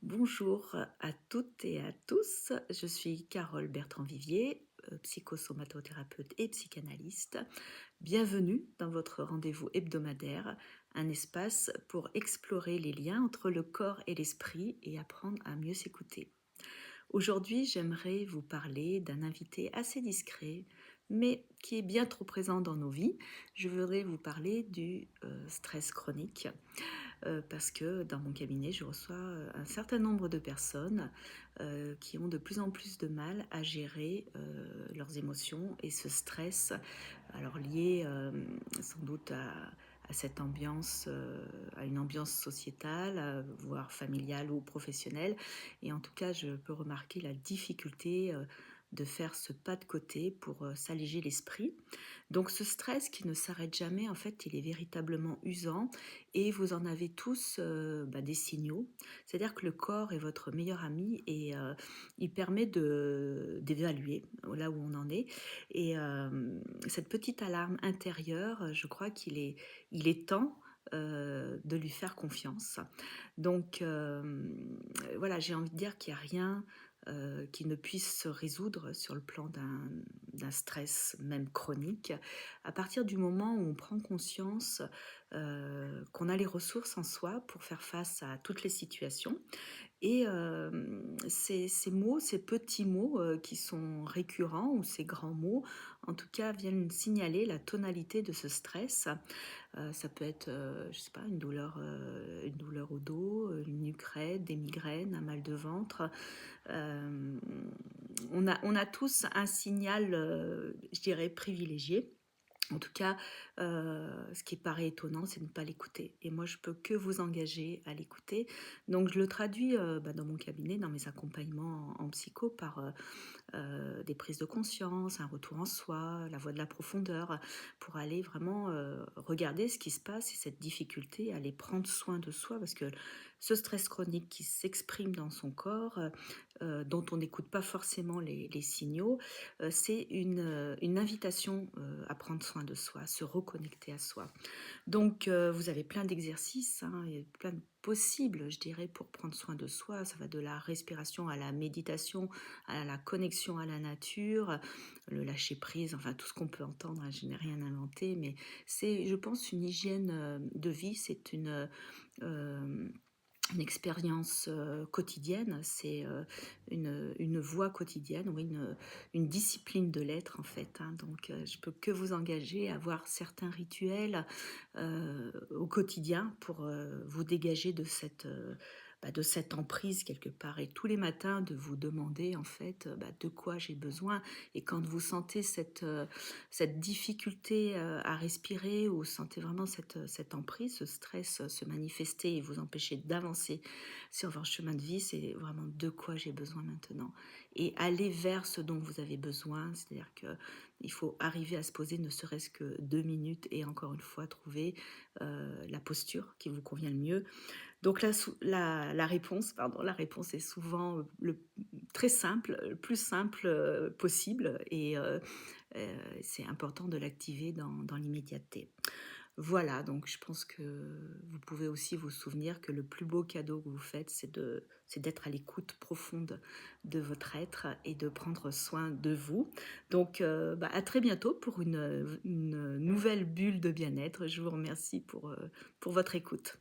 Bonjour à toutes et à tous, je suis Carole Bertrand-Vivier, psychosomatothérapeute et psychanalyste. Bienvenue dans votre rendez-vous hebdomadaire, un espace pour explorer les liens entre le corps et l'esprit et apprendre à mieux s'écouter. Aujourd'hui, j'aimerais vous parler d'un invité assez discret, mais qui est bien trop présent dans nos vies. Je voudrais vous parler du stress chronique parce que dans mon cabinet, je reçois un certain nombre de personnes qui ont de plus en plus de mal à gérer leurs émotions et ce stress, alors lié sans doute à cette ambiance, à une ambiance sociétale, voire familiale ou professionnelle. Et en tout cas, je peux remarquer la difficulté de faire ce pas de côté pour s'alléger l'esprit. Donc ce stress qui ne s'arrête jamais, en fait, il est véritablement usant et vous en avez tous des signaux. C'est-à-dire que le corps est votre meilleur ami et il permet d'évaluer là où on en est. Et cette petite alarme intérieure, je crois il est temps de lui faire confiance. Donc voilà, j'ai envie de dire qu'il n'y a rien qui ne puisse se résoudre sur le plan d'un stress, même chronique, à partir du moment où on prend conscience qu'on a les ressources en soi pour faire face à toutes les situations. Et ces mots, ces petits mots qui sont récurrents ou ces grands mots, en tout cas, viennent signaler la tonalité de ce stress. Ça peut être, je sais pas, une douleur au dos, une nuque raide, des migraines, un mal de ventre. Euh, on a tous un signal, je dirais, privilégié. En tout cas, ce qui paraît étonnant, c'est de ne pas l'écouter. Et moi, je peux que vous engager à l'écouter. Donc, je le traduis dans mon cabinet, dans mes accompagnements en psycho, par des prises de conscience, un retour en soi, la voie de la profondeur, pour aller vraiment regarder ce qui se passe et cette difficulté à aller prendre soin de soi, parce que ce stress chronique qui s'exprime dans son corps, dont on n'écoute pas forcément les signaux, c'est une invitation à prendre soin de soi, à se reconnecter à soi. Donc, vous avez plein d'exercices, hein, et plein de possibles, je dirais, pour prendre soin de soi. Ça va de la respiration à la méditation, à la connexion à la nature, le lâcher prise, enfin tout ce qu'on peut entendre, hein. Je n'ai rien inventé, mais c'est, je pense, une hygiène de vie, c'est euh, une expérience quotidienne, c'est une voie quotidienne, oui, une discipline de l'être en fait, hein. Donc je peux que vous engager à avoir certains rituels au quotidien pour vous dégager de cette emprise quelque part, et tous les matins de vous demander en fait de quoi j'ai besoin. Et quand vous sentez cette difficulté à respirer, ou sentez vraiment cette emprise, ce stress se manifester et vous empêcher d'avancer sur votre chemin de vie, c'est vraiment de quoi j'ai besoin maintenant. Et aller vers ce dont vous avez besoin, c'est-à-dire que il faut arriver à se poser ne serait-ce que 2 minutes et encore une fois trouver la posture qui vous convient le mieux. Donc la réponse, pardon, la réponse est souvent très simple, le plus simple possible, et c'est important de l'activer dans l'immédiateté. Voilà, donc je pense que vous pouvez aussi vous souvenir que le plus beau cadeau que vous faites, c'est d'être à l'écoute profonde de votre être et de prendre soin de vous. Donc à très bientôt pour une nouvelle bulle de bien-être. Je vous remercie pour votre écoute.